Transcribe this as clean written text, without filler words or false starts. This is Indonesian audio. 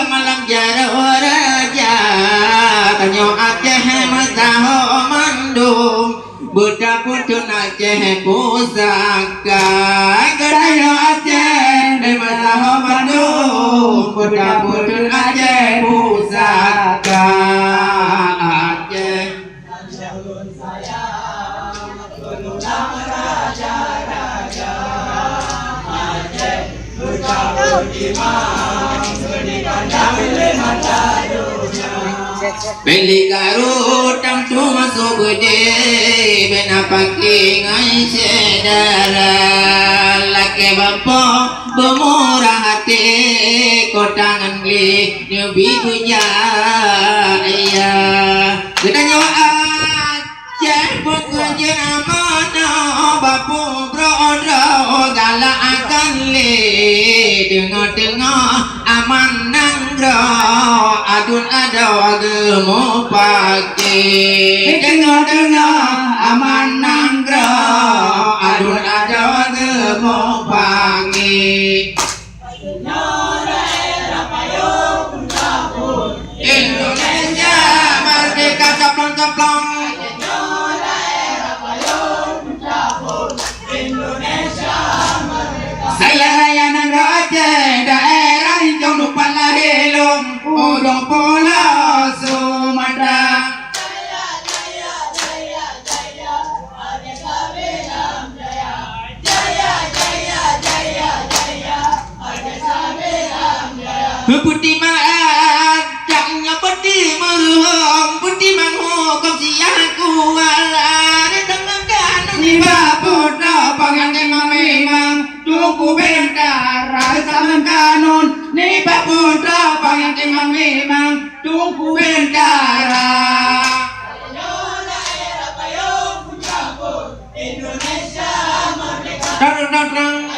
malam jaro raja kanyo Aceh masaho mandum budak putun Aceh pusaka kanyo Aceh masaho mandum budak putun Aceh pusaka Aceh Beli garut tang cuma sobede bena pakai ngai sedara laki bapa bermurah hati kotangan beli nyobi punya ayah kita nyawa Aceh pekerja mana bapu brodro galak akan le dengar aman nanggro adun ada gemo pakai dengar aman nanggro adun ada gemo pakai Indonesia merdeka caplong-caplong saya layanan Aceh daerah hijau lupa lahilum ujung pulau Sumatera putih maaf jangan putih meruhum putih menghukum siaku walar dengan ni baputra pangantin memang tuku bentar rasa kanun ni baputra pangantin memang tuku bentar Indonesia merdeka